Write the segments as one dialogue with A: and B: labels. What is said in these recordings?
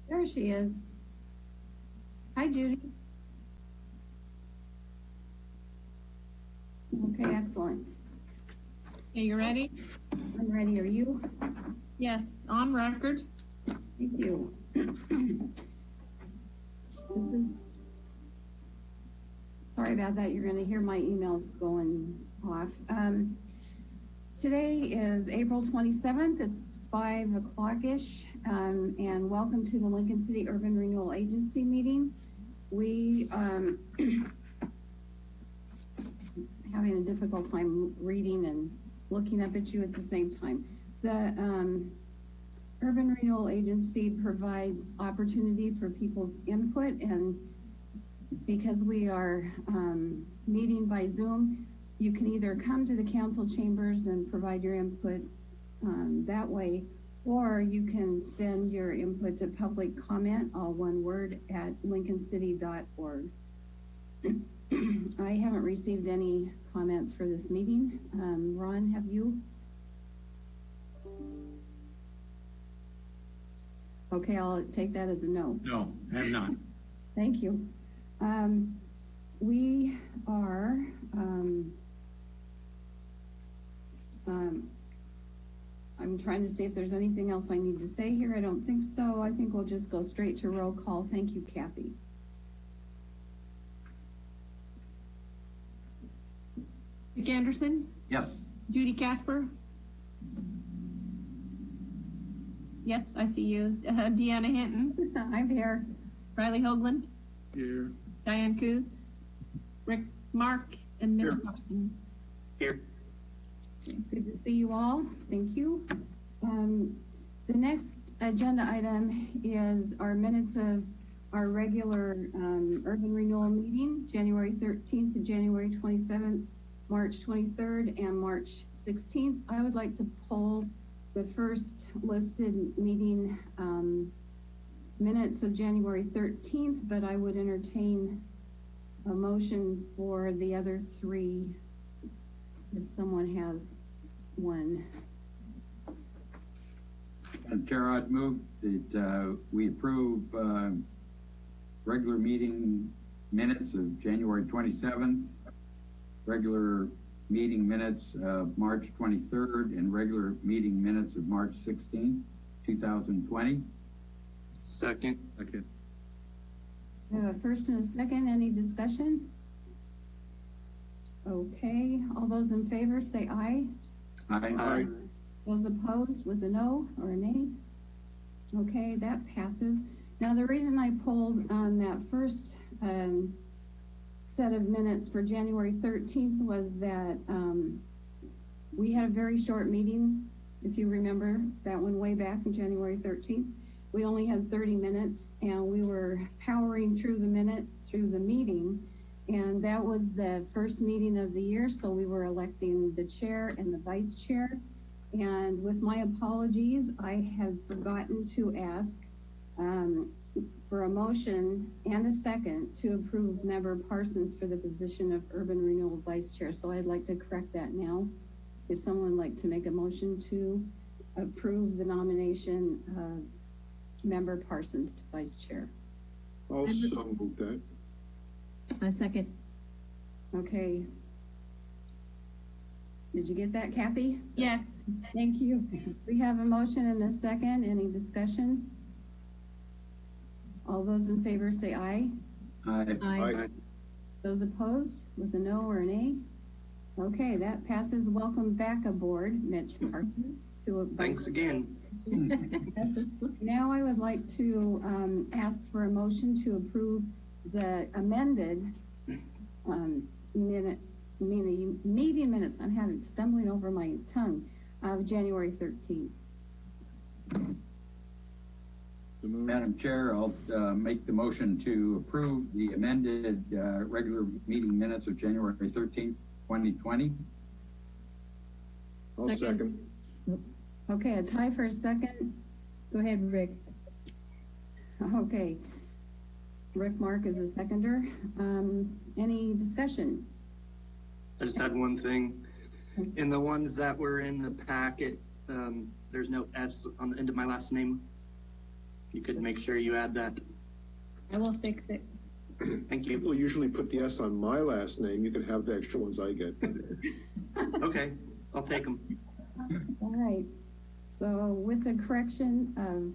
A: There she is. Hi, Judy. Okay, excellent.
B: Okay, you ready?
A: I'm ready. Are you?
B: Yes, on record.
A: Thank you. This is, sorry about that. You're going to hear my emails going off. Today is April 27th. It's 5 o'clock-ish, and welcome to the Lincoln City Urban Renewal Agency meeting. We having a difficult time reading and looking up at you at the same time. The Urban Renewal Agency provides opportunity for people's input, and because we are meeting by Zoom, you can either come to the council chambers and provide your input that way, or you can send your input to public comment, all one word, at lincolncity.org. I haven't received any comments for this meeting. Ron, have you? Okay, I'll take that as a no.
C: No, I have not.
A: Thank you. We are, I'm trying to see if there's anything else I need to say here. I don't think so. I think we'll just go straight to roll call. Thank you, Kathy.
B: Rick Anderson,
C: Yes.
B: Judy Casper. Yes, I see you. Deanna Hinton,
A: I'm here.
B: Riley Hoagland,
C: Here.
B: Diane Coos, Rick Mark, and Mitch
C: Here.
B: Parsons.
C: Here.
A: Good to see you all. Thank you. The next agenda item is our minutes of our regular urban renewal meeting, January 13th to January 27th, March 23rd, and March 16th. I would like to pull the first listed meeting minutes of January 13th, but I would entertain a motion for the other three if someone has one.
D: Madam Chair, I'd move that we approve regular meeting minutes of January 27th, regular meeting minutes of March 23rd, and regular meeting minutes of March 16th, 2020.
C: Second.
A: We have a first and a second. Any discussion? Okay, all those in favor say aye.
D: Aye.
A: Those opposed with a no or a nay? Okay, that passes. Now, the reason I pulled that first set of minutes for January 13th was that we had a very short meeting. If you remember that one way back in January 13th, we only had 30 minutes and we were powering through the meeting. And that was the first meeting of the year, so we were electing the chair and the vice chair. And with my apologies, I had forgotten to ask for a motion and a second to approve Member Parsons for the position of Urban Renewal Vice Chair. So I'd like to correct that now. If someone would like to make a motion to approve the nomination of Member Parsons to Vice Chair.
E: Also move that.
B: I second.
A: Okay. Did you get that, Kathy?
B: Yes.
A: Thank you. We have a motion and a second. Any discussion? All those in favor say aye.
D: Aye.
A: Those opposed with a no or an A? Okay, that passes. Welcome back aboard, Mitch Parsons.
F: Thanks again.
A: Now I would like to ask for a motion to approve the amended meeting minutes. I'm stumbling over my tongue of January 13th.
D: Madam Chair, I'll make the motion to approve the amended regular meeting minutes of January 13th, 2020.
E: I'll second.
A: Okay, a tie for a second.
B: Go ahead, Rick.
A: Okay. Rick Mark is a seconder. Any discussion?
F: I just had one thing. In the ones that were in the packet, there's no S on the end of my last name. you could make sure you add that.
A: I will fix it.
F: Thank you.
E: People usually put the S on my last name. You can have the extra ones I get.
F: Okay, I'll take them.
A: All right. So with the correction of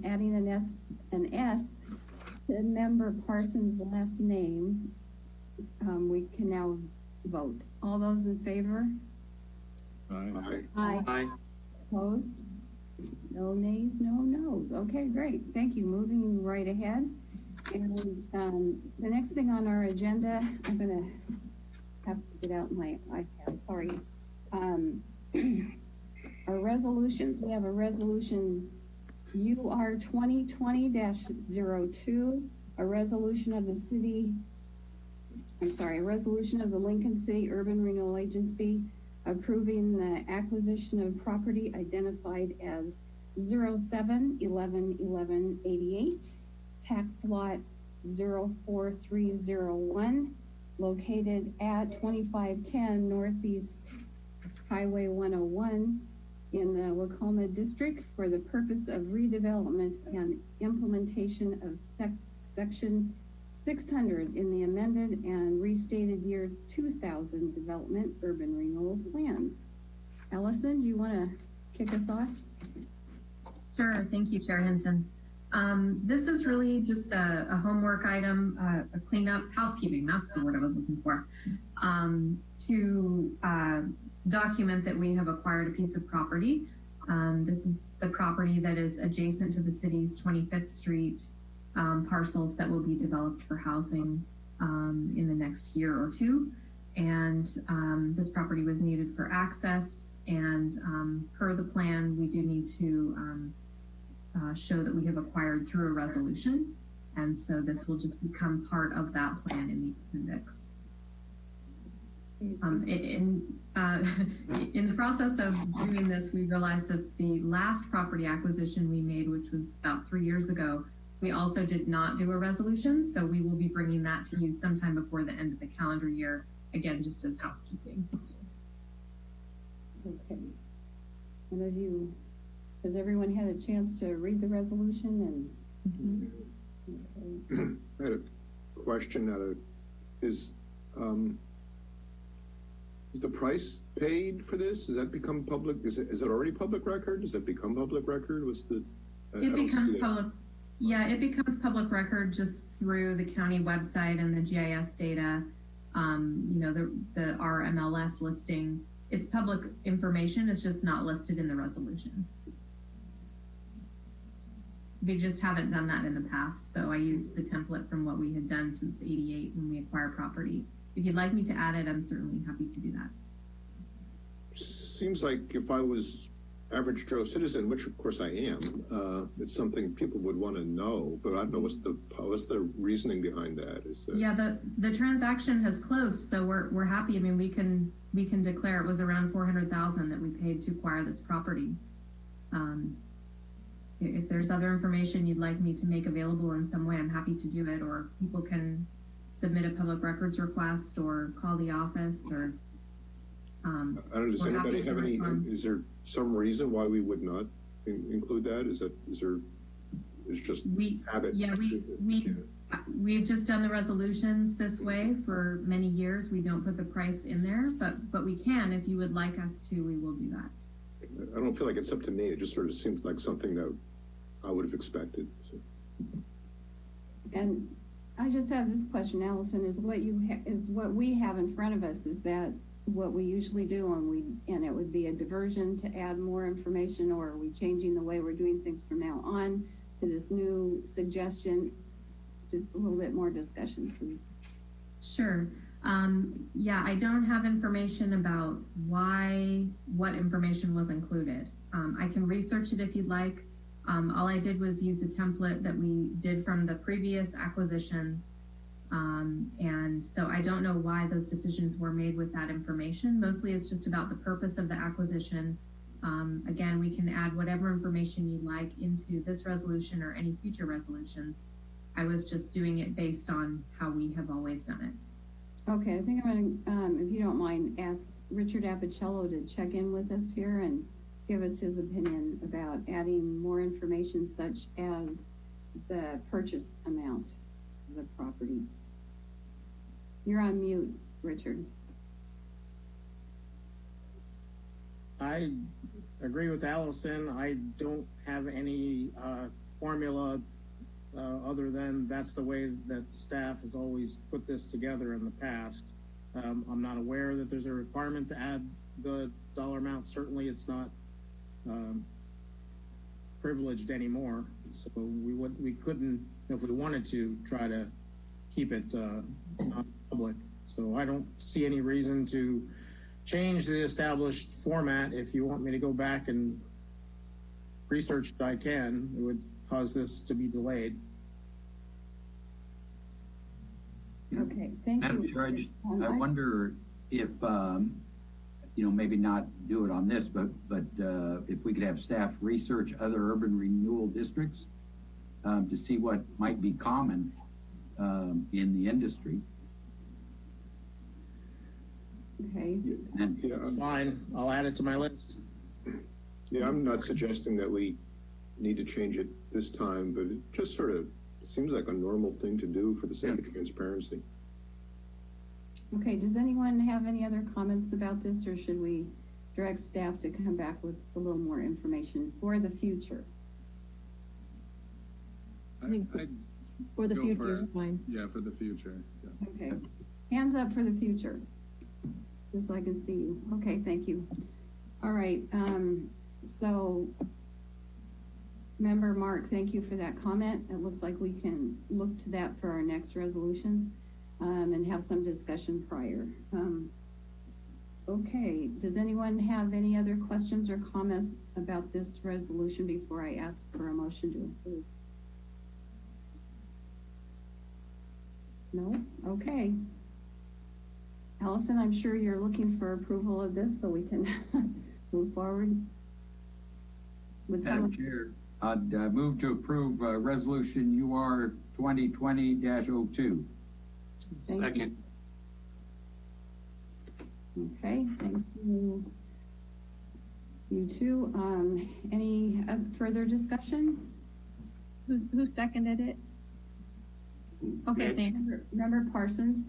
A: adding an S to member Parsons' last name, we can now vote. All those in favor?
E: Aye.
F: Aye.
A: Opposed? No nays, no no's. Okay, great. Thank you. Moving right ahead. And the next thing on our agenda, I'm going to have to get out my iPad. Sorry. Our resolutions. We have a resolution UR 2020-02, a resolution of the a resolution of the Lincoln City Urban Renewal Agency approving the acquisition of property identified as 07-11-11-88, tax lot 04301, located at 2510 Northeast Highway 101 in the Wacoma District for the purpose of redevelopment and implementation of Section 600 in the amended and restated year 2000 Development Urban Renewal Plan. Allison, do you want to kick us off?
G: Sure. Thank you, Chair Hinton. This is really just a homework item, a cleanup, housekeeping, that's the word I was looking for, to document that we have acquired a piece of property. This is the property that is adjacent to the city's 25th Street parcels that will be developed for housing in the next year or two. And this property was needed for access, and per the plan, we do need to show that we have acquired through a resolution. And so this will just become part of that plan in the appendix. In the process of doing this, we realized that the last property acquisition we made, which was about 3 years ago, we also did not do a resolution. So we will be bringing that to you sometime before the end of the calendar year, again, just as housekeeping.
A: Okay. Has everyone had a chance to read the resolution? And okay.
E: I had a question. Is the price paid for this? Does that become public? Is it already public record? Does it become public record?
G: It becomes public. Yeah, it becomes public record just through the county website and the GIS data. The RMLS listing. It's public information. It's just not listed in the resolution. We just haven't done that in the past. So I used the template from what we had done since '88 when we acquired property. If you'd like me to add it, I'm certainly happy to do that.
E: Seems like if I was average Joe citizen, which of course I am, it's something people would want to know, but I don't know what's the reasoning behind that.
G: Yeah, the transaction has closed, so we're happy. I mean, we can declare it was around $400,000 that we paid to acquire this property. If there's other information you'd like me to make available in some way, I'm happy to do it, or people can submit a public records request or call the office, or
E: I don't know, does anybody have any, is there some reason why we would not include that? It's just habit?
G: Yeah, we've just done the resolutions this way for many years. We don't put the price in there, but we can. If you would like us to, we will do that.
E: I don't feel like it's up to me. It just sort of seems like something that I would have expected. So.
A: And I just have this question, Allison, is what we have in front of us, is that what we usually do and it would be a diversion to add more information, or are we changing the way we're doing things from now on to this new suggestion? Just a little bit more discussion, please.
G: Sure. Yeah, I don't have information about what information was included. I can research it if you'd like. All I did was use the template that we did from the previous acquisitions. And so I don't know why those decisions were made with that information. Mostly it's just about the purpose of the acquisition. Again, we can add whatever information you'd like into this resolution or any future resolutions. I was just doing it based on how we have always done it.
A: Okay, I think I'm going to, if you don't mind, ask Richard Appicello to check in with us here and give us his opinion about adding more information such as the purchase amount of the property. You're on mute, Richard.
H: I agree with Allison. I don't have any formula other than that's the way that staff has always put this together in the past. I'm not aware that there's a requirement to add the dollar amount. Certainly it's not privileged anymore. So we couldn't, if we wanted to, try to keep it non-public. So I don't see any reason to change the established format. If you want me to go back and research it, I can. It would cause this to be delayed.
A: Okay, thank
D: Madam
A: you.
D: Chair, I wonder if, maybe not do it on this, but if we could have staff research other urban renewal districts to see what might be common in the industry.
A: Okay.
D: And
H: It's fine. I'll add it to my list.
E: Yeah, I'm not suggesting that we need to change it this time, but it just sort of seems like a normal thing to do for the sake of transparency.
A: Okay, does anyone have any other comments about this, or should we direct staff to come back with a little more information for the future?
B: For the
I: go
B: future is
I: for-
B: fine.
I: Yeah, for the future. Yeah.
A: Okay, hands up for the future, just so I can see you. Okay, thank you. All right, so Member Mark, thank you for that comment. It looks like we can look to that for our next resolutions and have some discussion prior. Okay, does anyone have any other questions or comments about this resolution before I ask for a motion to approve? No? Okay. Allison, I'm sure you're looking for approval of this so we can move forward. Would
D: Madam
A: someone,
D: Chair, I'd move to approve resolution UR 2020-02.
A: Thank
F: Second.
A: okay, thank you. You too. Any further discussion?
B: Who seconded it? Okay,
F: Mitch.
B: thanks.
A: Member Parsons?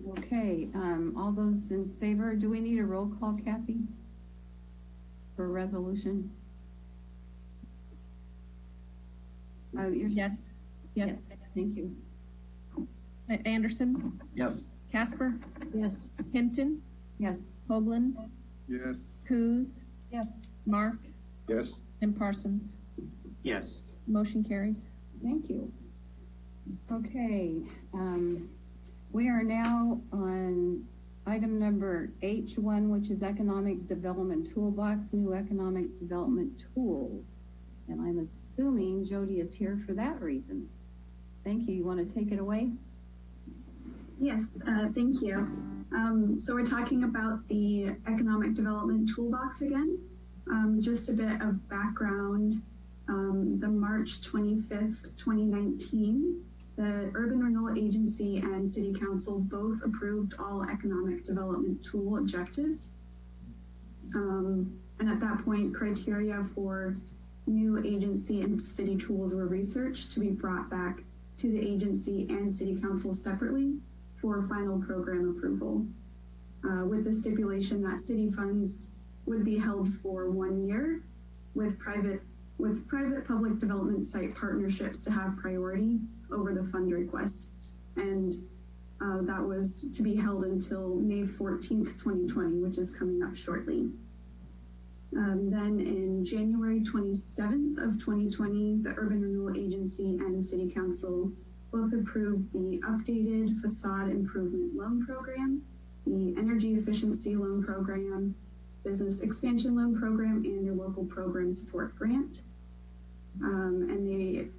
A: Okay, all those in favor, do we need a roll call, Kathy? For resolution?
B: Yes. Yes.
A: Thank you.
B: Anderson,
D: Yes.
B: Casper,
A: Yes.
B: Hinton,
A: Yes.
B: Hoagland,
I: Yes.
B: Coos.
A: Yes.
B: Mark,
E: Yes?
B: and Parsons.
F: Yes.
B: Motion carries.
A: Thank you. Okay, we are now on item number H1, which is Economic Development Toolbox, new economic development tools. And I'm assuming Jody is here for that reason. Thank you. You want to take it away?
J: Yes, thank you. So we're talking about the Economic Development Toolbox again. Just a bit of background. The March 25th, 2019, the Urban Renewal Agency and City Council both approved all economic development tool objectives. And at that point, criteria for new agency and city tools were researched to be brought back to the agency and City Council separately for final program approval, with the stipulation that city funds would be held for 1 year with private-public development site partnerships to have priority over the fund requests. And that was to be held until May 14th, 2020, which is coming up shortly. Then in January 27th of 2020, the Urban Renewal Agency and City Council both approved the updated facade improvement loan program, the energy efficiency loan program, business expansion loan program, and their local program support grant. And the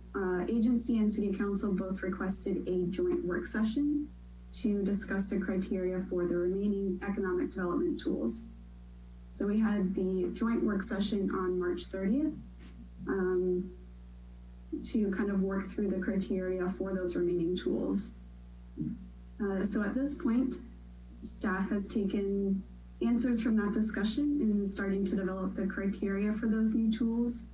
J: agency and City Council both requested a joint work session to discuss the criteria for the remaining economic development tools. So we had the joint work session on March 30th to kind of work through the criteria for those remaining tools. So at this point, staff has taken answers from that discussion and starting to develop the criteria for those new tools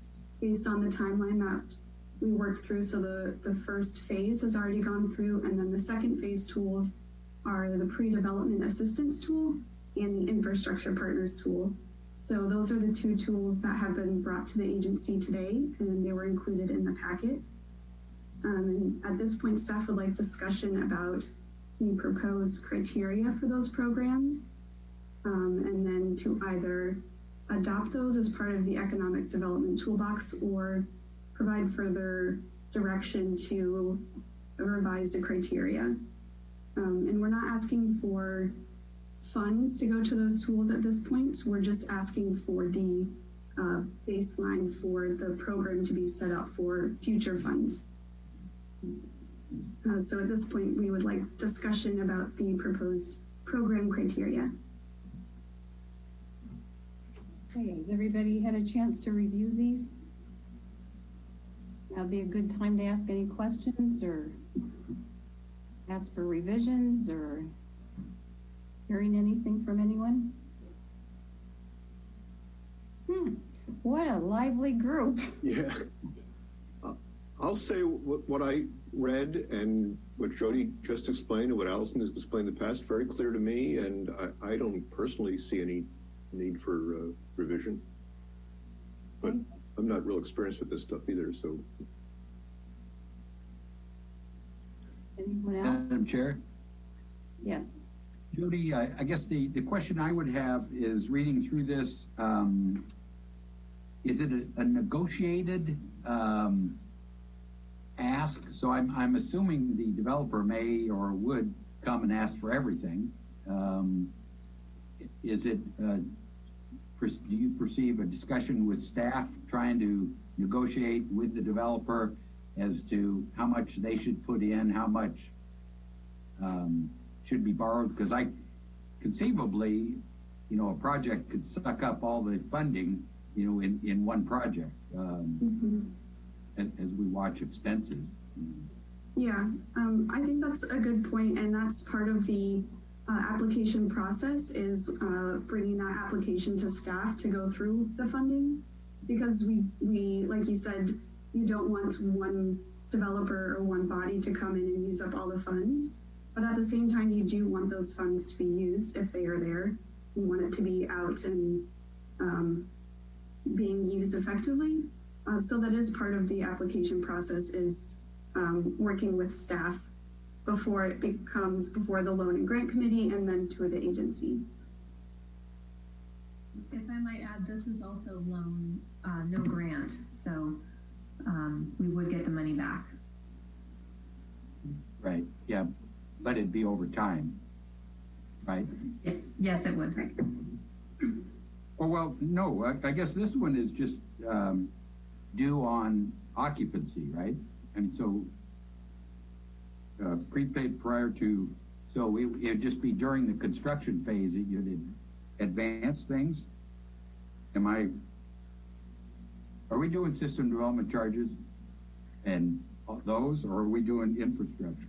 J: based on the timeline that we worked through. So the first phase has already gone through, and then the second phase tools are the pre-development assistance tool and the infrastructure partners tool. So those are the two tools that have been brought to the agency today, and they were included in the packet. And at this point, staff would like discussion about the proposed criteria for those programs, and then to either adopt those as part of the economic development toolbox or provide further direction to revise the criteria. And we're not asking for funds to go to those tools at this point. So we're just asking for the baseline for the program to be set up for future funds. So at this point, we would like discussion about the proposed program criteria.
A: Okay, has everybody had a chance to review these? That'll be a good time to ask any questions or ask for revisions or hearing anything from anyone? What a lively group.
E: Yeah. I'll say what I read and what Jody just explained and what Allison has explained in the past, very clear to me, and I don't personally see any need for revision. But I'm not real experienced with this stuff either, so.
A: Anyone else?
D: Madam Chair?
A: Yes.
D: Jody, I guess the question I would have is reading through this, is it a negotiated ask? So I'm assuming the developer may or would come and ask for everything. Is it, do you perceive a discussion with staff trying to negotiate with the developer as to how much they should put in, how much should be borrowed? Because conceivably, a project could suck up all the funding, in one project, as we watch expenses.
J: Yeah, I think that's a good point, and that's part of the application process is bringing that application to staff to go through the funding, because we like you said, you don't want one developer or one body to come in and use up all the funds, but at the same time, you do want those funds to be used if they are there. You want it to be out and being used effectively. So that is part of the application process, is working with staff before it becomes before the loan and grant committee and then to the agency.
G: If I might add, this is also loan, no grant, so we would get the money back.
D: Right, yeah, but it'd be over time, right?
G: Yes, it would.
J: Correct.
D: Oh, well, no, I guess this one is just due on occupancy, right? And so prepaid prior to, so it'd just be during the construction phase that you'd advance things? Are we doing system development charges and those, or are we doing infrastructure?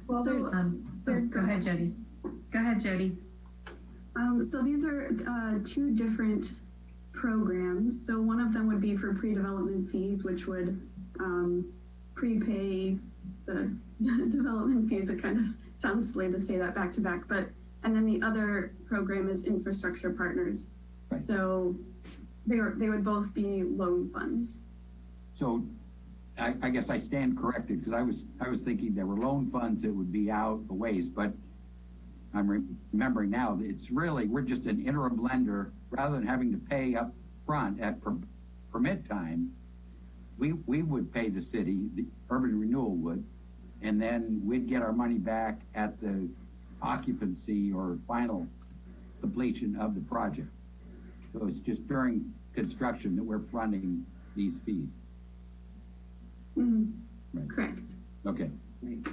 J: Well,
G: So, go ahead, Jody. Go ahead, Jody.
J: So these are two different programs. So one of them would be for pre-development fees, which would prepay the development fees. It kind of sounds silly to say that back to back, and then the other program is infrastructure partners. Right. So they would both be loan funds. So
D: I guess I stand corrected, because I was thinking there were loan funds that would be out a ways, but I'm remembering now that it's really, we're just an interim lender. Rather than having to pay up front at permit time, we would pay the city, the urban renewal would, and then we'd get our money back at the occupancy or final completion of the project. So it's just during construction that we're fronting these fees.
J: Mm-hmm.
D: Right.
J: Correct.
D: Okay.
A: Right.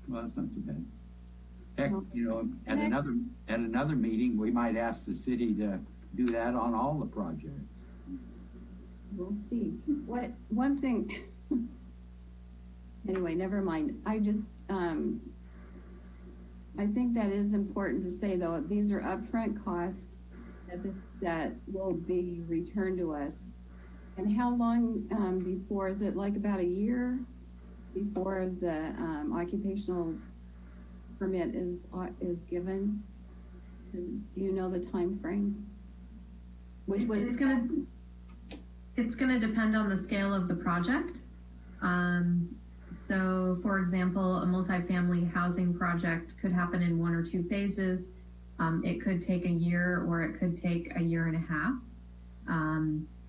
D: Well, that's not too bad. Heck, at another meeting, we might ask the city to do that on all the projects.
A: We'll see. One thing, anyway, never mind. I just, I think that is important to say, though. These are upfront costs that will be returned to us. And how long before? Is it like about a year before the occupational permit is given? Do you know the time frame? Which would
G: it's gonna depend on the scale of the project. So, for example, a multifamily housing project could happen in 1 or 2 phases. It could take a year, or it could take a year and a half.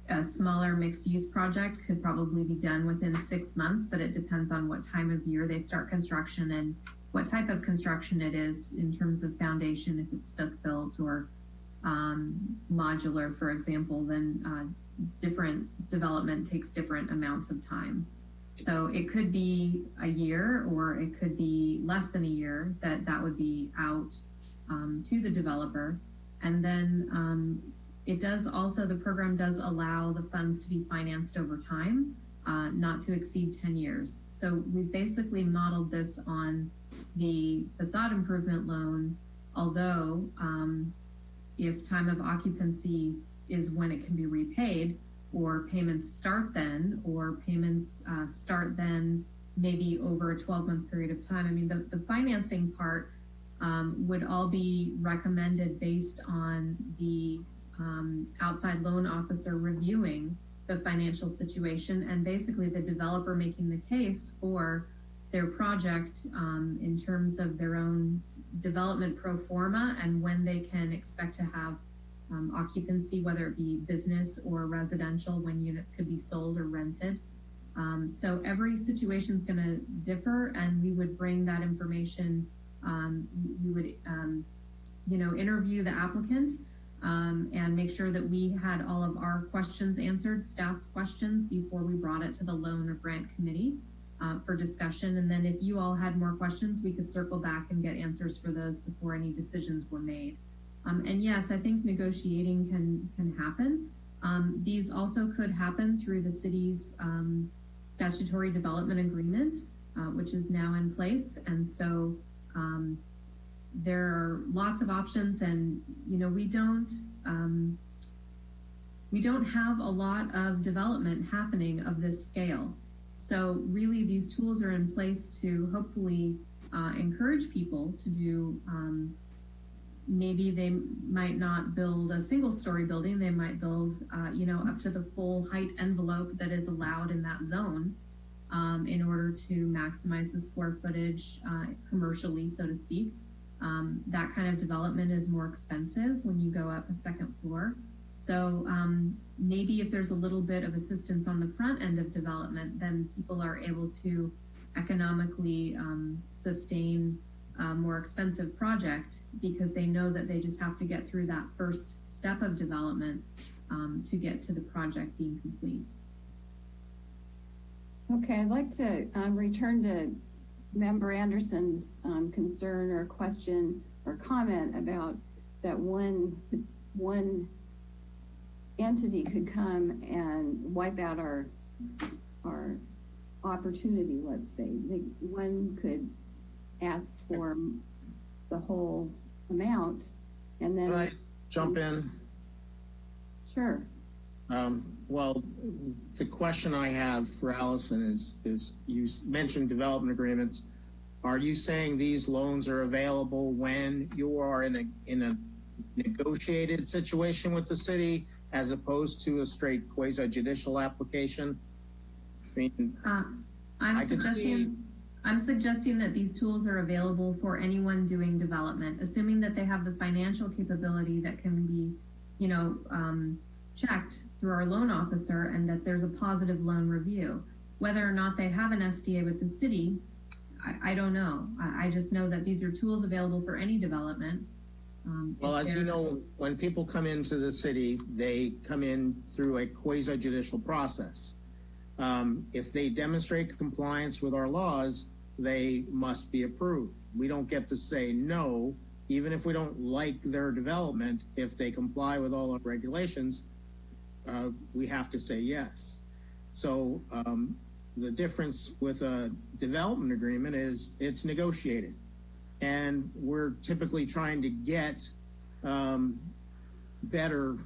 G: A smaller mixed-use project could probably be done within 6 months, but it depends on what time of year they start construction and what type of construction it is in terms of foundation, if it's stuck built or modular, for example, then different development takes different amounts of time. So it could be a year, or it could be less than a year that would be out to the developer. And then it does also, the program does allow the funds to be financed over time, not to exceed 10 years. So we basically modeled this on the facade improvement loan, although if time of occupancy is when it can be repaid, or payments start then, or payments start then maybe over a 12-month period of time. I mean, the financing part would all be recommended based on the outside loan officer reviewing the financial situation, and basically the developer making the case for their project in terms of their own development pro forma and when they can expect to have occupancy, whether it be business or residential, when units could be sold or rented. So every situation is going to differ, and we would bring that information. We would, interview the applicant and make sure that we had all of our questions answered, staff's questions, before we brought it to the loan or grant committee for discussion. And then if you all had more questions, we could circle back and get answers for those before any decisions were made. And yes, I think negotiating can happen. These also could happen through the city's statutory development agreement, which is now in place. And so there are lots of options, and we don't have a lot of development happening of this scale. So really, these tools are in place to hopefully encourage people to do. Maybe they might not build a single-story building. They might build, up to the full height envelope that is allowed in that zone in order to maximize the square footage commercially, so to speak. That kind of development is more expensive when you go up a second floor. So maybe if there's a little bit of assistance on the front end of development, then people are able to economically sustain a more expensive project, because they know that they just have to get through that first step of development to get to the project being complete. Okay, I'd like to return to Member Anderson's concern or question or comment about that one entity could come and wipe out our opportunity, let's say. One could ask for the whole amount, and then—
H: Can I jump in?
A: Sure.
H: Well, the question I have for Allison is you mentioned development agreements. Are you saying these loans are available when you are in a negotiated situation with the city, as opposed to a straight quasi-judicial application? I mean,
G: I'm suggesting that these tools are available for anyone doing development, assuming that they have the financial capability that can be, checked through our loan officer, and that there's a positive loan review. Whether or not they have an SDA with the city, I don't know. I just know that these are tools available for any development.
H: Well, as you know, when people come into the city, they come in through a quasi-judicial process. If they demonstrate compliance with our laws, they must be approved. We don't get to say no, even if we don't like their development. If they comply with all our regulations, we have to say yes. So the difference with a development agreement is it's negotiated. and we're typically trying to get better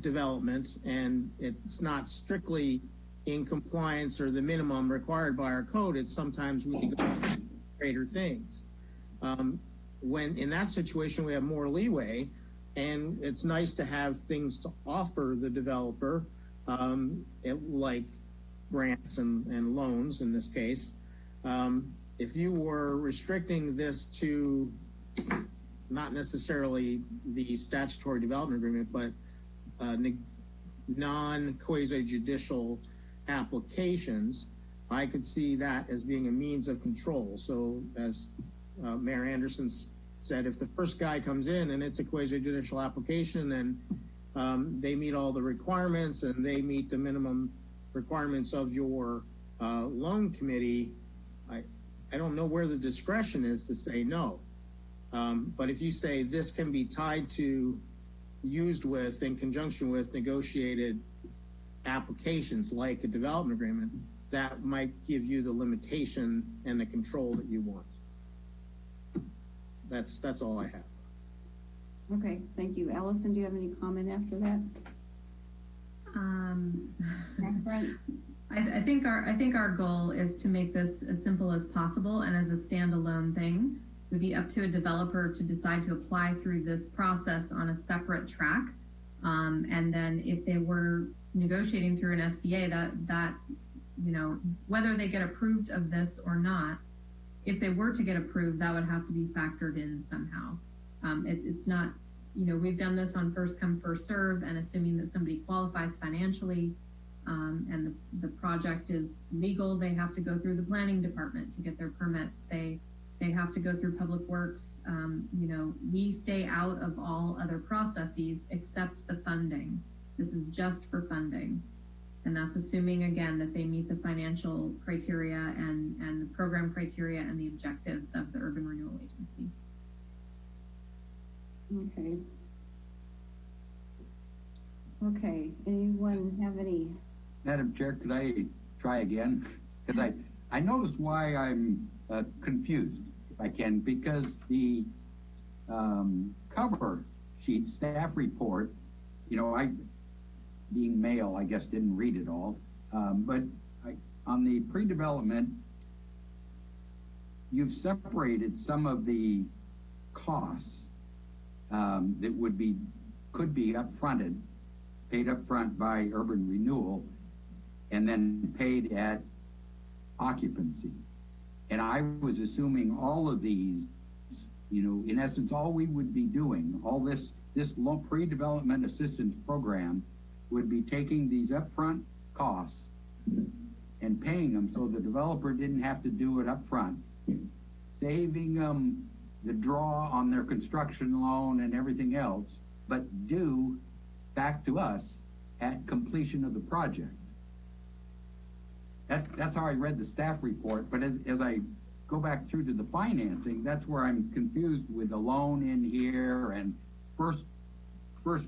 H: development, and it's not strictly in compliance or the minimum required by our code. It's sometimes we can go greater things. When in that situation, we have more leeway, and it's nice to have things to offer the developer, like grants and loans in this case. If you were restricting this to not necessarily the statutory development agreement, but non-quasi-judicial applications, I could see that as being a means of control. So as Mayor Anderson said, if the first guy comes in and it's a quasi-judicial application and they meet all the requirements and they meet the minimum requirements of your loan committee, I don't know where the discretion is to say no. But if you say this can be tied to, used with, in conjunction with negotiated applications like a development agreement, that might give you the limitation and the control that you want. That's all I have.
A: Okay, thank you. Allison, do you have any comment after that?
G: I think our goal is to make this as simple as possible and as a standalone thing. It would be up to a developer to decide to apply through this process on a separate track. And then if they were negotiating through an SDA, that you know, whether they get approved of this or not, if they were to get approved, that would have to be factored in somehow. It's not, you know, we've done this on first come, first serve, and assuming that somebody qualifies financially, and the project is legal, they have to go through the planning department to get their permits. They have to go through public works. You know, we stay out of all other processes except the funding. This is just for funding. And that's assuming, again, that they meet the financial criteria and the program criteria and the objectives of the Urban Renewal Agency.
A: Okay. Okay, anyone have any?
D: Madam Chair, could I try again? Because I noticed why I'm confused, if I can, because the cover sheet, staff report, you know, being male, I guess, didn't read it all. But on the pre-development, you've separated some of the costs that could be paid upfront by Urban Renewal, and then paid at occupancy. And I was assuming all of these, you know, in essence, all we would be doing, all this pre-development assistance program would be taking these upfront costs and paying them so the developer didn't have to do it upfront, saving them the draw on their construction loan and everything else, but due back to us at completion of the project. That's how I read the staff report, but as I go back through to the financing, that's where I'm confused with the loan in here, and first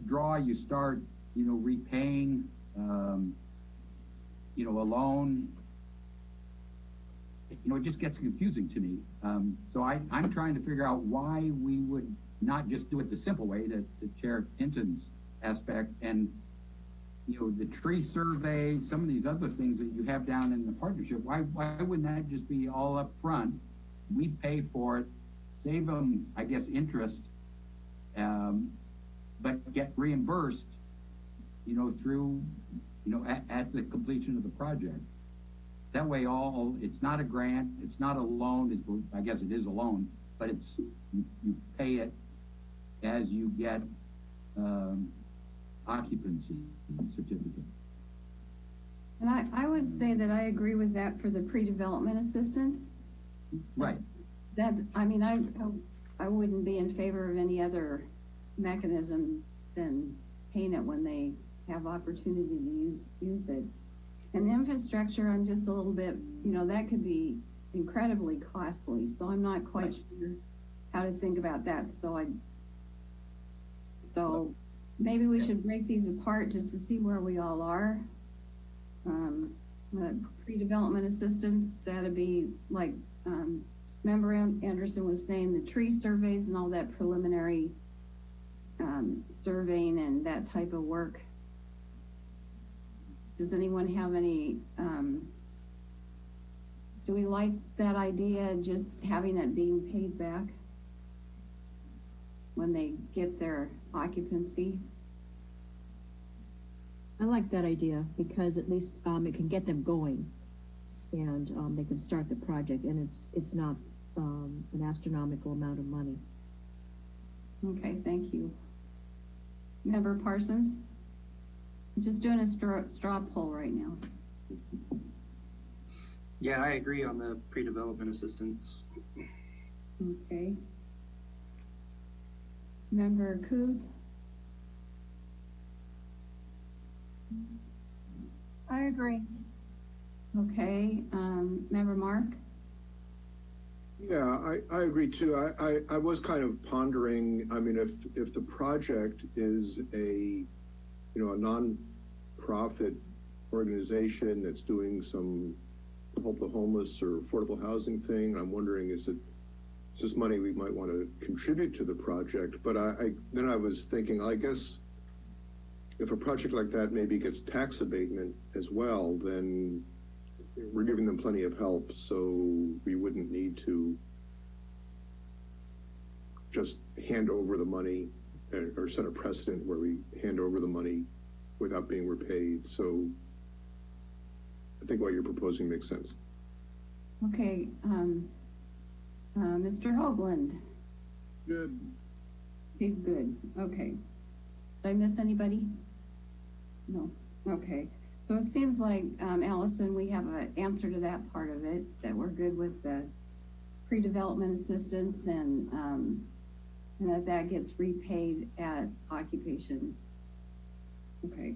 D: draw you start, you know, repaying, you know, a loan. You know, it just gets confusing to me. So I'm trying to figure out why we would not just do it the simple way, that the Chair Hinton's aspect, and, you know, the tree survey, some of these other things that you have down in the partnership, why wouldn't that just be all up front? We pay for it, save them, I guess, interest, but get reimbursed, you know, through, you know, at the completion of the project. That way, it's not a grant, it's not a loan. I guess it is a loan, but it's you pay it as you get occupancy certificate.
A: And I would say that I agree with that for the pre-development assistance.
D: Right.
A: That, I mean, I wouldn't be in favor of any other mechanism than paying it when they have opportunity to use it. And the infrastructure, I'm just a little bit, you know, that could be incredibly costly. So I'm not quite sure how to think about that. So maybe we should break these apart just to see where we all are. Pre-development assistance, that'd be like Member Anderson was saying the tree surveys and all that preliminary surveying and that type of work. Does anyone have any, do we like that idea, just having it being paid back when they get their occupancy?
B: I like that idea because at least it can get them going, and they can start the project, and it's not an astronomical amount of money.
A: Okay, thank you. Member Parsons? I'm just doing a straw poll right now.
F: Yeah, I agree on the pre-development assistance.
A: Okay. Member Coos?
B: I agree.
A: Okay, Member Mark?
E: Yeah, I agree too. I was kind of pondering, I mean, if the project is a non-profit organization that's doing some help the homeless or affordable housing thing, I'm wondering, is this money we might want to contribute to the project? But then I was thinking, I guess if a project like that maybe gets tax abatement as well, then we're giving them plenty of help, so we wouldn't need to just hand over the money or set a precedent where we hand over the money without being repaid. So I think what you're proposing makes sense.
A: Okay, Mr. Hoagland?
I: Good.
A: He's good, okay. Did I miss anybody? No, okay. So it seems like, Allison, we have an answer to that part of it, that we're good with the pre-development assistance and that gets repaid at occupation. Okay.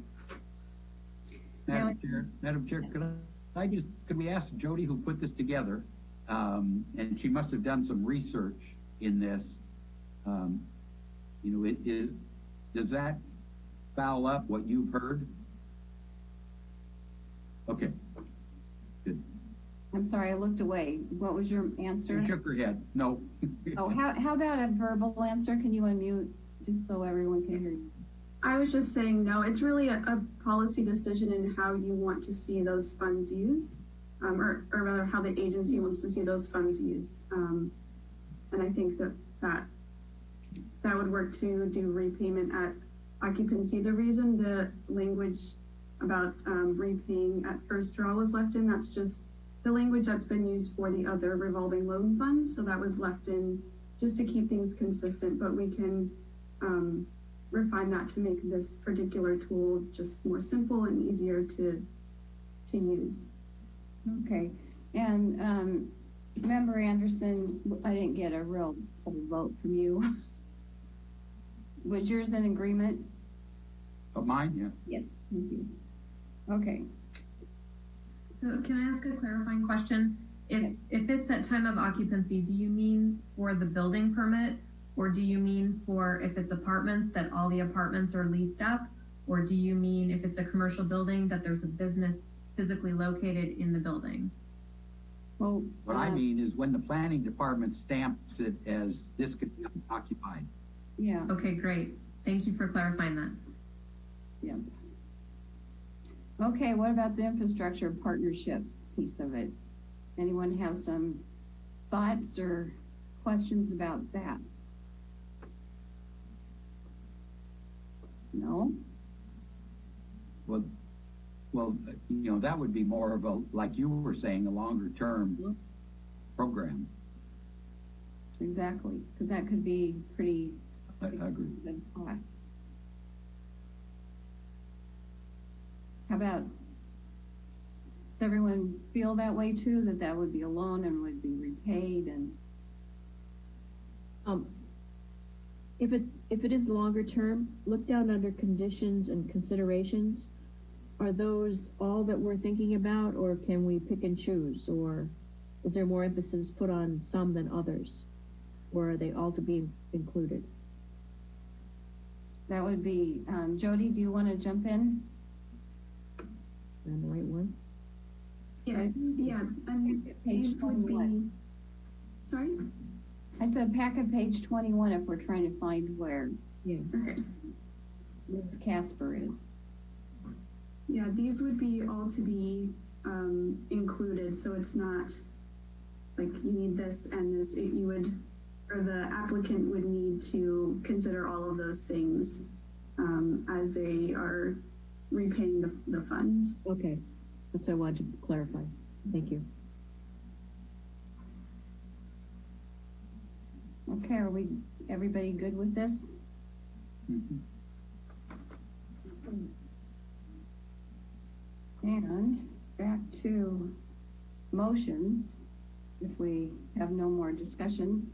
D: Madam Chair, could we ask Jody, who put this together, and she must have done some research in this, does that foul up what you've heard? Okay, good.
A: I'm sorry, I looked away. What was your answer?
D: She shook her head, no.
A: Oh, how about a verbal answer? Can you unmute just so everyone can hear you?
J: I was just saying, no, it's really a policy decision in how you want to see those funds used, or rather how the agency wants to see those funds used. And I think that would work to do repayment at occupancy. The reason the language about repaying at first draw was left in, that's just the language that's been used for the other revolving loan funds. So that was left in just to keep things consistent, but we can refine that to make this particular tool just more simple and easier to use.
A: Okay, and Member Anderson, I didn't get a real vote from you. Was yours in agreement?
D: Of mine, yeah.
A: Yes, thank you. Okay.
G: So can I ask a clarifying question? If it's at time of occupancy, do you mean for the building permit, or do you mean for if it's apartments that all the apartments are leased up, or do you mean if it's a commercial building that there's a business physically located in the building?
A: Well,
D: what I mean is when the planning department stamps it as this could be occupied.
A: Yeah.
G: Okay, great. Thank you for clarifying that.
A: Yeah. Okay, what about the infrastructure partnership piece of it? Anyone have some thoughts or questions about that? No?
D: Well, that would be more of a, like you were saying, a longer term program.
A: Exactly, because that could be pretty
D: I agree.
A: good costs. How about, does everyone feel that way too, that would be a loan and would be repaid? And
B: if it is longer term, look down under conditions and considerations. Are those all that we're thinking about, or can we pick and choose, or is there more emphasis put on some than others, or are they all to be included?
A: that would be, Jody, do you want to jump in?
B: On the right one?
J: Yes, yeah, and these would be, Sorry?
A: I said packet page 21 if we're trying to find where
B: Yeah.
J: Okay.
A: Liz Casper is.
J: Yeah, these would be all to be included, so it's not like you need this and this. You would, or the applicant would need to consider all of those things as they are repaying the funds.
B: Okay, that's what I wanted to clarify. Thank you.
A: Okay, are we, everybody good with this?
D: Mhm.
A: And back to motions, if we have no more discussion.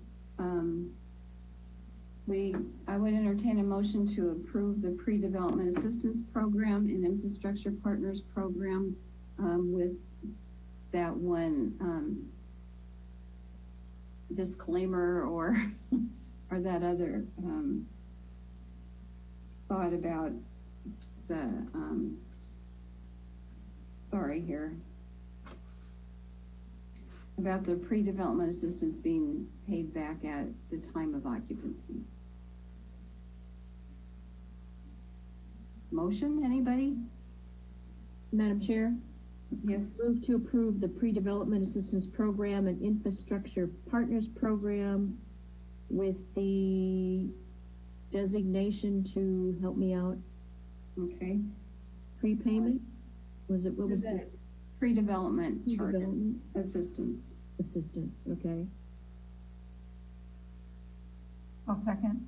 A: I would entertain a motion to approve the pre-development assistance program and infrastructure partners program with that one disclaimer or that other thought about the about the pre-development assistance being paid back at the time of occupancy. Motion, anybody?
B: Madam Chair,
A: Yes.
B: move to approve the pre-development assistance program and infrastructure partners program with the designation to help me out,
A: Okay.
B: prepayment? What was this?
A: Pre-development charter
B: Pre-development
A: assistance.
B: assistance, okay.
A: I'll second.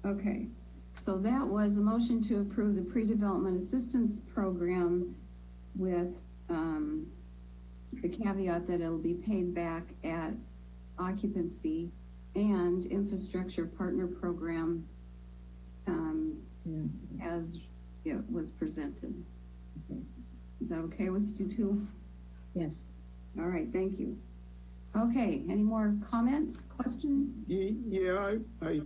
A: Okay, so that was a motion to approve the pre-development assistance program with the caveat that it'll be paid back at occupancy, and infrastructure partner program
B: Yeah.
A: as it was presented.
B: Okay.
A: Is that okay with you two?
B: Yes.
A: All right, thank you. Okay, any more comments, questions?
E: Yeah, I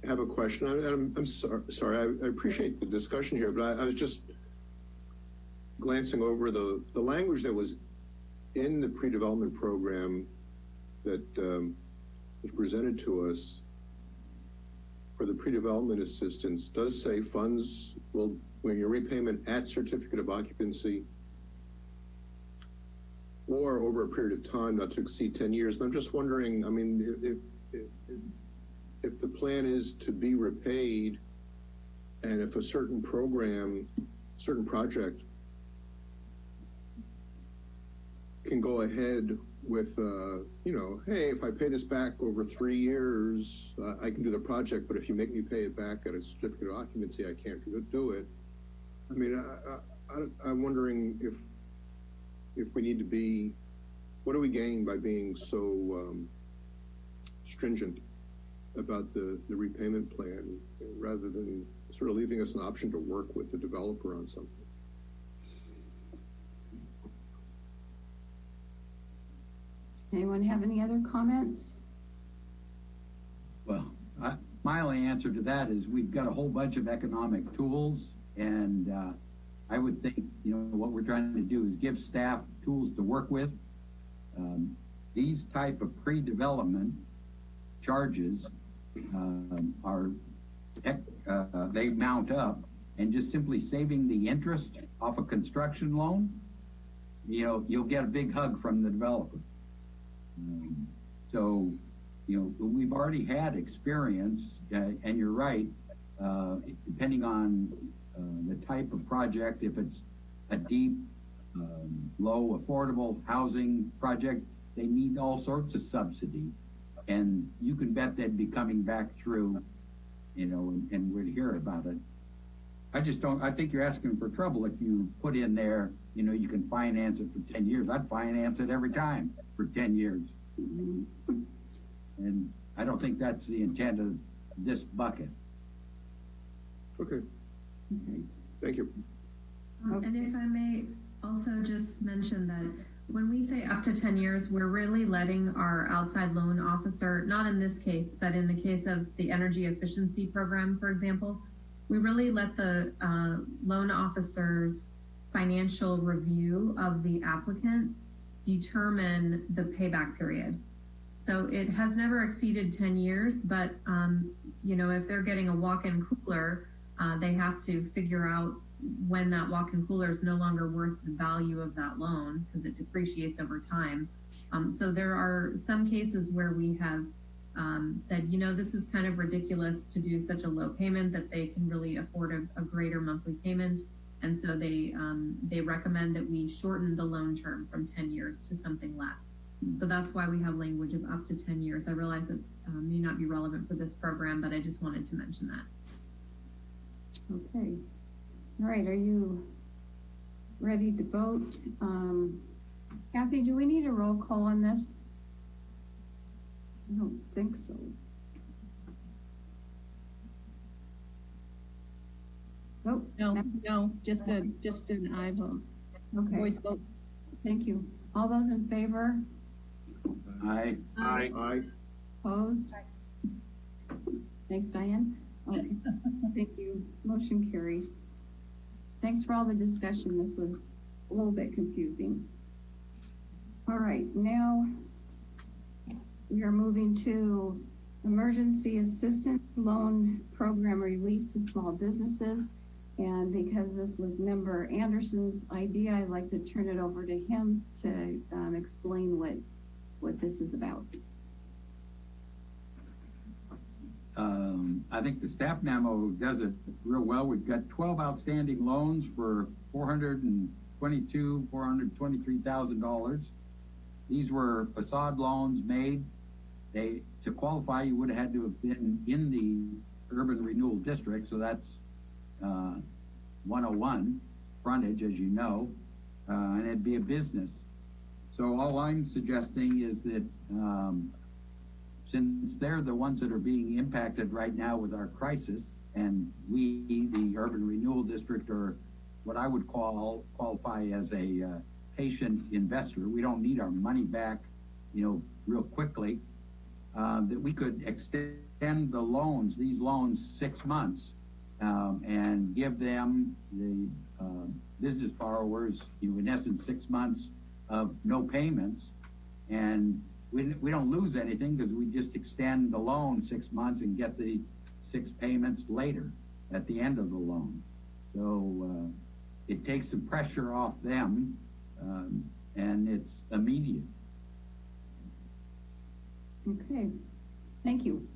E: have a question. I'm sorry. I appreciate the discussion here, but I was just glancing over the language that was in the pre-development program that was presented to us for the pre-development assistance does say funds will, when your repayment at certificate of occupancy or over a period of time not to exceed 10 years. And I'm just wondering, I mean, if the plan is to be repaid and if a certain project can go ahead with, hey, if I pay this back over 3 years, I can do the project, but if you make me pay it back at a certificate of occupancy, I can't do it. I mean, I'm wondering if we need to be, what do we gain by being so stringent about the repayment plan rather than sort of leaving us an option to work with the developer on something?
A: Anyone have any other comments?
D: Well, my only answer to that is we've got a whole bunch of economic tools, and I would think, what we're trying to do is give staff tools to work with. These type of pre-development charges they mount up, and just simply saving the interest off a construction loan, you'll get a big hug from the developer. So, we've already had experience, and you're right, depending on the type of project, if it's a deep, low, affordable housing project, they need all sorts of subsidy. And you can bet they'd be coming back through, and we'd hear about it. I think you're asking for trouble if you put in there, you can finance it for 10 years. I'd finance it every time for 10 years. And I don't think that's the intent of this bucket.
E: Okay. Thank you.
G: And if I may also just mention that when we say up to 10 years, we're really letting our outside loan officer, not in this case, but in the case of the energy efficiency program, for example, we really let the loan officer's financial review of the applicant determine the payback period. So it has never exceeded 10 years, but you know, if they're getting a walk-in cooler, they have to figure out when that walk-in cooler is no longer worth the value of that loan because it depreciates over time. So there are some cases where we have said, you know, this is kind of ridiculous to do such a low payment that they can really afford a greater monthly payment. And so they recommend that we shorten the loan term from 10 years to something less. So that's why we have language of up to 10 years. I realize it's may not be relevant for this program, but I just wanted to mention that.
A: Okay. All right, are you ready to vote? Kathy, do we need a roll call on this? I don't think so. Oh,
B: No, just an aye vote.
A: okay.
B: Voice vote.
A: Thank you. All those in favor?
D: Aye.
C: Aye.
E: Aye.
A: Opposed? Thanks, Diane. Okay. Thank you. Motion carries. Thanks for all the discussion. This was a little bit confusing. All right, now we are moving to Emergency Assistance Loan Program Relief to Small Businesses. And because this was Member Anderson's idea, I'd like to turn it over to him to explain what this is about.
D: I think the staff memo does it real well. We've got 12 outstanding loans for $423,000. These were facade loans made. To qualify, you would have had to have been in the urban renewal district, so that's 101 frontage, as you know, and it'd be a business. So all I'm suggesting is that since they're the ones that are being impacted right now with our crisis, and we, the urban renewal district, are what I would qualify as a patient investor. We don't need our money back, you know, real quickly. That we could extend the loans, these loans, 6 months, and give them, the business borrowers, you know, in essence, 6 months of no payments, and we don't lose anything because we just extend the loan 6 months and get the 6 payments later at the end of the loan. So it takes some pressure off them, and it's immediate.
A: Okay, thank you.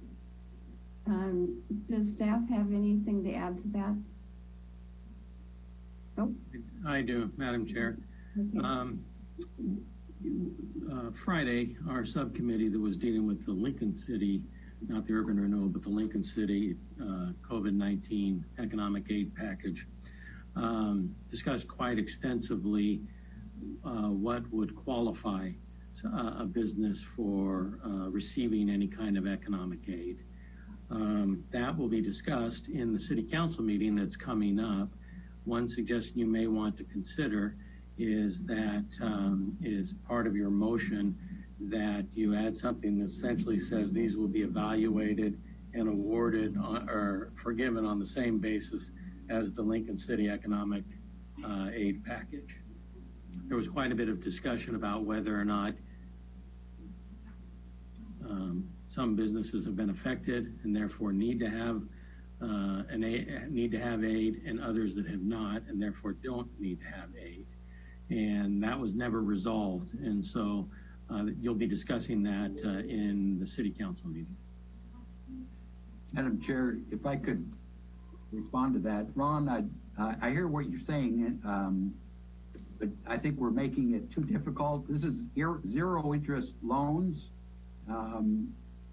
A: Does staff have anything to add to that? Nope.
K: I do, Madam Chair.
A: Okay.
K: Friday, our subcommittee that was dealing with the Lincoln City, not the urban renewal, but the Lincoln City COVID-19 economic aid package, discussed quite extensively what would qualify a business for receiving any kind of economic aid. That will be discussed in the city council meeting that's coming up. One suggestion you may want to consider is that is part of your motion that you add something that essentially says these will be evaluated and awarded or forgiven on the same basis as the Lincoln City economic aid package. There was quite a bit of discussion about whether or not some businesses have been affected and therefore need to have aid, and others that have not and therefore don't need to have aid. And that was never resolved. And so you'll be discussing that in the city council meeting.
D: Madam Chair, if I could respond to that. Ron, I hear what you're saying, but I think we're making it too difficult. This is zero interest loans.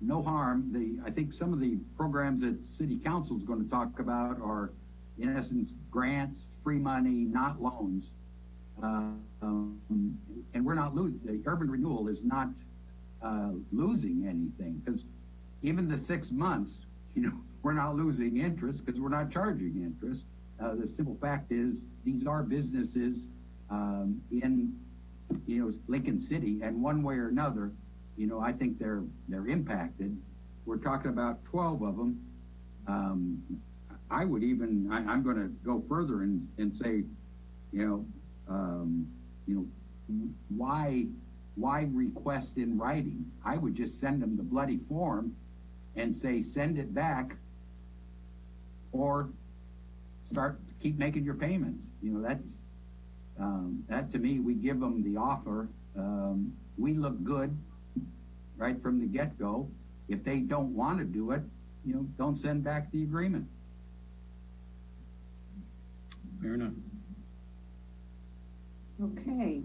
D: No harm. I think some of the programs that City Council is going to talk about are, in essence, grants, free money, not loans. And we're not losing. The urban renewal is not losing anything, because even the 6 months, you know, we're not losing interest because we're not charging interest. The simple fact is these are businesses in, you know, Lincoln City, and one way or another, you know, I think they're impacted. We're talking about 12 of them. I would even, I'm going to go further and say, why why request in writing? I would just send them the bloody form and say, send it back, or keep making your payments. You know, that to me, we give them the offer. We look good right from the get-go. If they don't want to do it, you know, don't send back the agreement.
K: Fair enough.
A: Okay.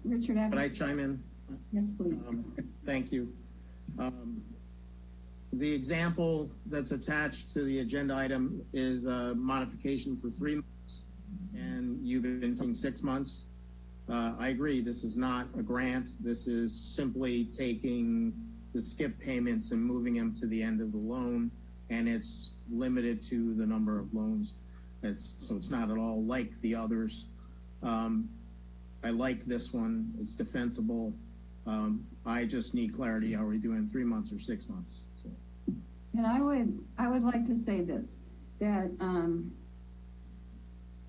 A: Richard,
H: Could I chime in?
A: yes, please.
H: Thank you. The example that's attached to the agenda item is a modification for 3 months, and you've been taking 6 months. I agree, this is not a grant. This is simply taking the skip payments and moving them to the end of the loan, and it's limited to the number of loans. So it's not at all like the others. I like this one. It's defensible. I just need clarity. Are we doing 3 months or 6 months? So.
A: And I would like to say this, that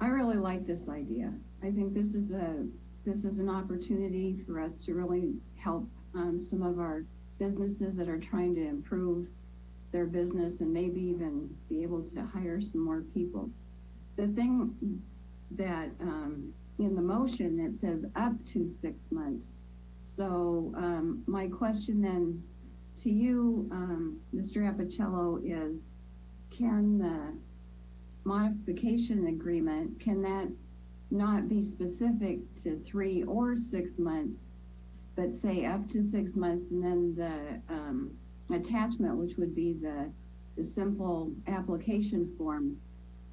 A: I really like this idea. I think this is an opportunity for us to really help some of our businesses that are trying to improve their business and maybe even be able to hire some more people. The thing that in the motion, it says up to 6 months. So my question then to you, Mr. Appicello, is can the modification agreement, can that not be specific to 3 or 6 months, but say up to 6 months, and then the attachment, which would be the simple application form,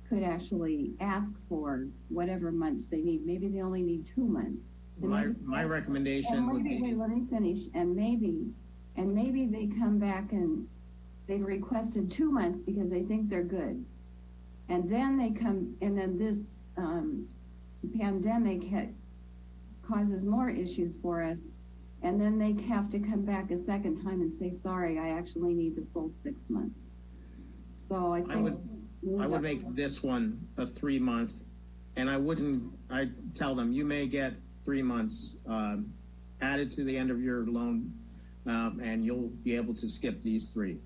A: could actually ask for whatever months they need. Maybe they only need 2 months.
H: My recommendation would be...
A: Wait, let me finish. And maybe they come back and they've requested 2 months because they think they're good. And then they come, and then this pandemic causes more issues for us. And then they have to come back a second time and say, sorry, I actually need the full 6 months. So I think... I would make
H: this one a 3 month, and I'd tell them you may get 3 months added to the end of your loan, and you'll be able to skip these 3.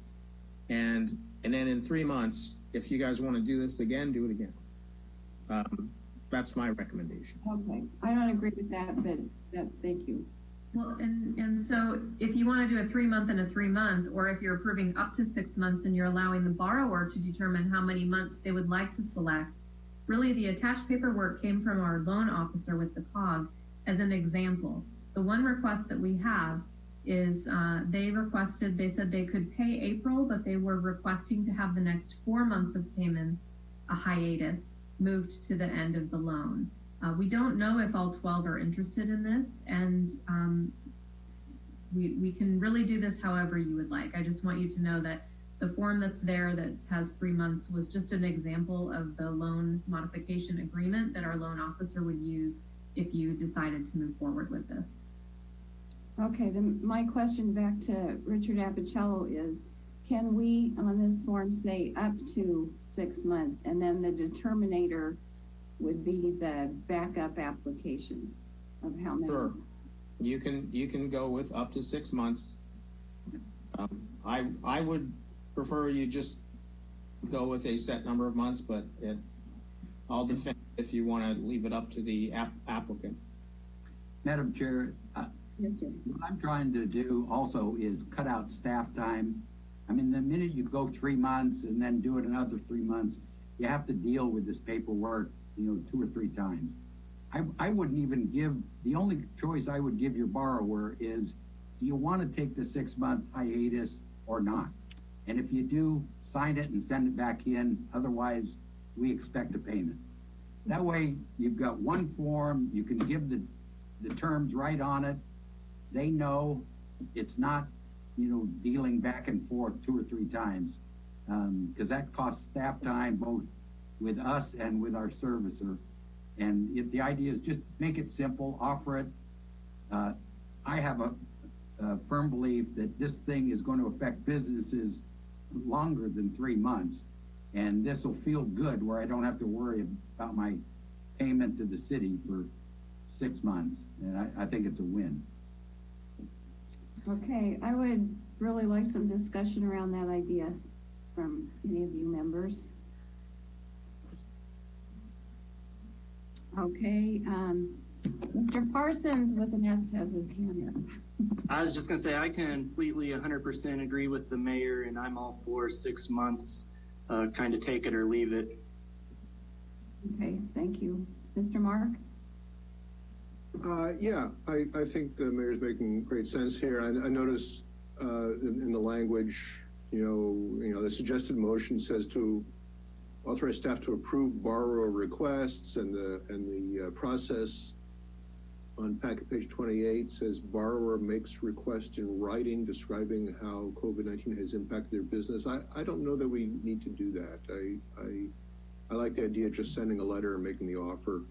H: And then in 3 months, if you guys want to do this again, do it again. That's my recommendation.
A: Okay, I don't agree with that, but thank you.
G: Well, and so if you want to do a 3 month and a 3 month, or if you're approving up to 6 months and you're allowing the borrower to determine how many months they would like to select, really the attached paperwork came from our loan officer with the COG as an example. The one request that we have is they said they could pay April, but they were requesting to have the next 4 months of payments, a hiatus, moved to the end of the loan. We don't know if all 12 are interested in this, and we can really do this however you would like. I just want you to know that the form that's there that has 3 months was just an example of the loan modification agreement that our loan officer would use if you decided to move forward with this.
A: Okay, then my question back to Richard Appicello is, can we on this form say up to 6 months, and then the determinator would be the backup application of how many?
H: Sure. You can go with up to 6 months. I would prefer you just go with a set number of months, but I'll defend if you want to leave it up to the applicant.
D: Madam Chair,
A: Yes, sir.
D: what I'm trying to do also is cut out staff time. I mean, the minute you go 3 months and then do it another 3 months, you have to deal with this paperwork, 2 or 3 times. I wouldn't even the only choice I would give your borrower is, do you want to take the 6 month hiatus or not? And if you do, sign it and send it back in. Otherwise, we expect a payment. That way, you've got one form, you can give the terms right on it. They know it's not, dealing back and forth 2 or 3 times, because that costs staff time both with us and with our servicer. And if the idea is just make it simple, offer it. I have a firm belief that this thing is going to affect businesses longer than 3 months, and this will feel good where I don't have to worry about my payment to the city for 6 months, and I think it's a win.
A: Okay, I would really like some discussion around that idea from any of you members. Okay, Mr. Parsons with an S has his hand up.
F: I was just gonna say, I completely 100% agree with the mayor, and I'm all for 6 months, kind of take it or leave it.
A: Okay, thank you. Mr. Mark?
E: Yeah, I think the mayor's making great sense here. I notice in the language, the suggested motion says to authorize staff to approve borrower requests, and the process on packet page 28 says borrower makes request in writing describing how COVID-19 has impacted their business. I don't know that we need to do that. I like the idea of just sending a letter and making the offer,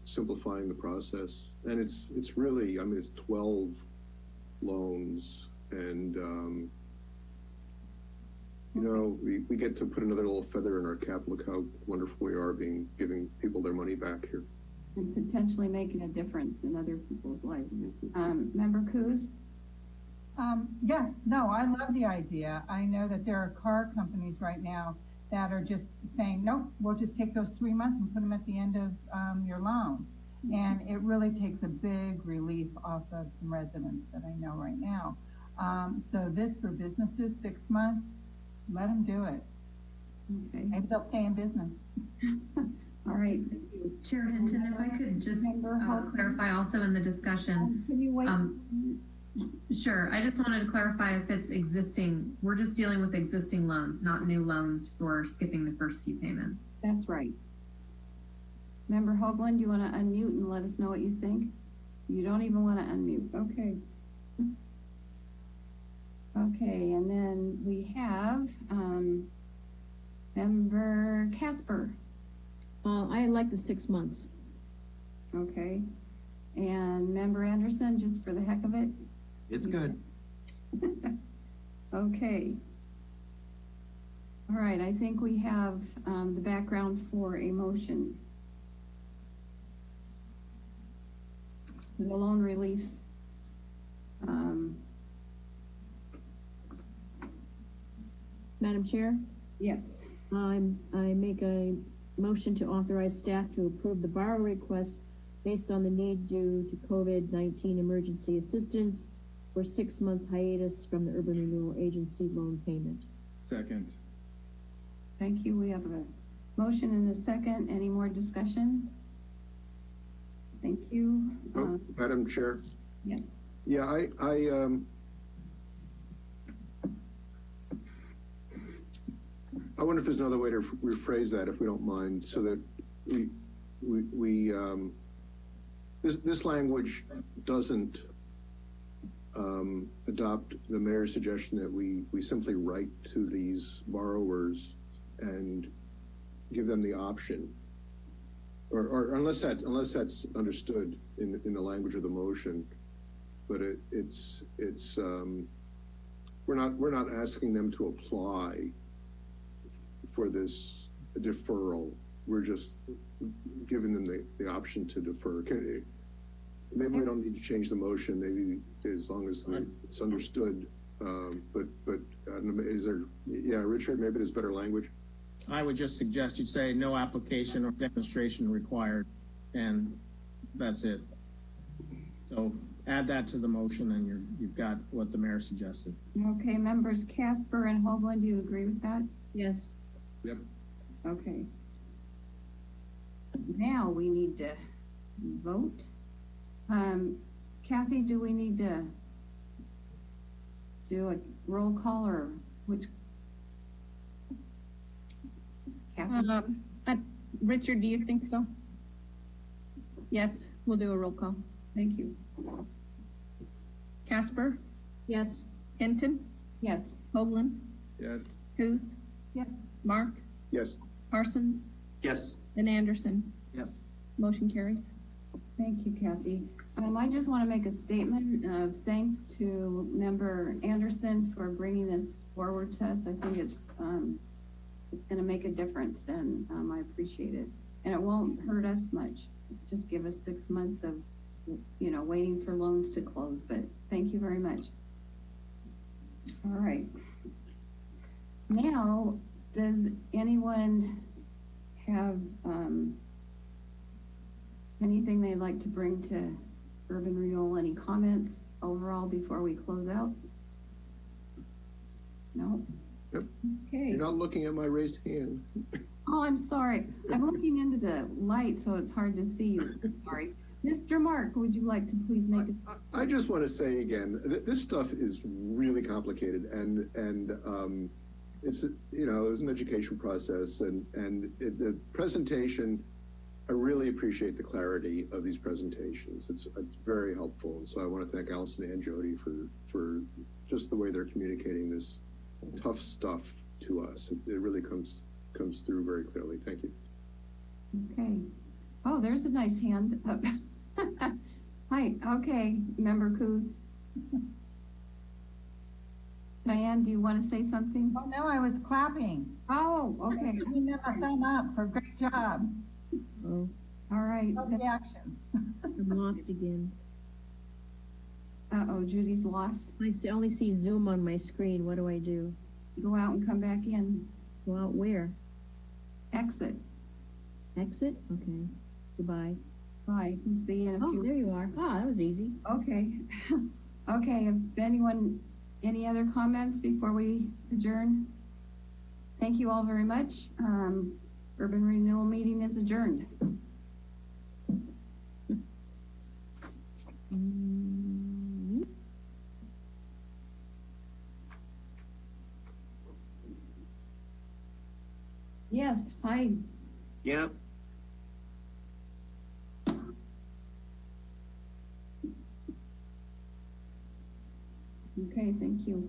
E: simplifying the process. And it's really, I mean, it's 12 loans, and we get to put another little feather in our cap. Look how wonderful we are giving people their money back here.
A: And potentially making a difference in other people's lives. Member Coos?
L: Yes, no, I love the idea. I know that there are car companies right now that are just saying, nope, we'll just take those 3 months and put them at the end of your loan. And it really takes a big relief off of some residents that I know right now. So this for businesses, 6 months, let them do it.
A: Okay.
L: Maybe they'll stay in business.
A: All right, thank you.
G: Chair Hinton, if I could just clarify also in the discussion.
A: Can you wait?
G: Sure, I just wanted to clarify if it's existing, we're just dealing with existing loans, not new loans for skipping the first few payments.
A: That's right. Member Hoagland, do you want to unmute and let us know what you think? You don't even want to unmute. Okay. Okay, and then we have Member Casper.
B: I like the 6 months.
A: Okay. And Member Anderson, just for the heck of it?
D: It's good.
A: Okay. All right, I think we have the background for a motion. The loan relief.
B: Madam Chair?
A: Yes.
B: I make a motion to authorize staff to approve the borrow request based on the need due to COVID-19 emergency assistance for 6-month hiatus from the Urban Renewal Agency loan payment.
I: Second.
A: Thank you. We have a motion and a second. Any more discussion? Thank you.
E: Madam Chair?
A: Yes.
E: Yeah, I wonder if there's another way to rephrase that, if we don't mind, so that this language doesn't adopt the mayor's suggestion that we simply write to these borrowers and give them the option, or unless that's understood in the language of the motion. But we're not asking them to apply for this deferral. We're just giving them the option to defer. Maybe we don't need to change the motion, maybe as long as it's understood. But I don't know, is there, Richard, maybe there's better language?
H: I would just suggest you say no application or demonstration required, and that's it. So add that to the motion, and you've got what the mayor suggested.
A: Okay, members Casper and Hoagland, do you agree with that?
B: Yes.
I: Yep.
A: Okay. Now we need to vote. Kathy, do we need to do a roll call, or which? Kathy?
M: Richard, do you think so? Yes, we'll do a roll call.
A: Thank you.
M: Casper?
B: Yes.
M: Hinton?
A: Yes.
M: Hoagland?
I: Yes.
M: Coos?
L: Yes.
M: Mark?
E: Yes.
M: Parsons?
F: Yes.
M: And Anderson?
D: Yes.
M: Motion carries.
A: Thank you, Kathy. I just want to make a statement of thanks to Member Anderson for bringing this forward to us. I think it's going to make a difference, and I appreciate it. and it won't hurt us much. Just give us 6 months of, waiting for loans to close, but thank you very much. All right. Now, does anyone have anything they'd like to bring to Urban Renewal? Any comments overall before we close out? No?
E: Yep.
A: Okay.
E: You're not looking at my raised hand.
A: Oh, I'm sorry. I'm looking into the light, so it's hard to see you. Sorry. Mr. Mark, would you like to please make a...
E: I just want to say again, this stuff is really complicated, and it's, it's an education process, and the presentation, I really appreciate the clarity of these presentations. It's very helpful. And so I want to thank Allison and Jody for just the way they're communicating this tough stuff to us. It really comes through very clearly. Thank you.
A: Okay. Oh, there's a nice hand up. Hi. Okay, Member Coos. Diane, do you want to say something?
L: Oh, no, I was clapping.
A: Oh, okay.
L: Giving them a thumb up for a great job.
B: Oh,
A: All right.
L: No reaction.
B: I'm lost again.
A: Uh-oh, Judy's lost.
B: I only see Zoom on my screen. What do I do?
A: Go out and come back in.
B: Go out where?
A: Exit.
B: Exit? Okay. Goodbye.
A: Bye. We'll see you in a
B: Oh,
A: few.
B: there you are. Ah, that was easy.
A: Okay. Okay, if anyone, any other comments before we adjourn? Thank you all very much. Urban Renewal meeting is adjourned. Yes, hi.
F: Yep.
A: Okay, thank you.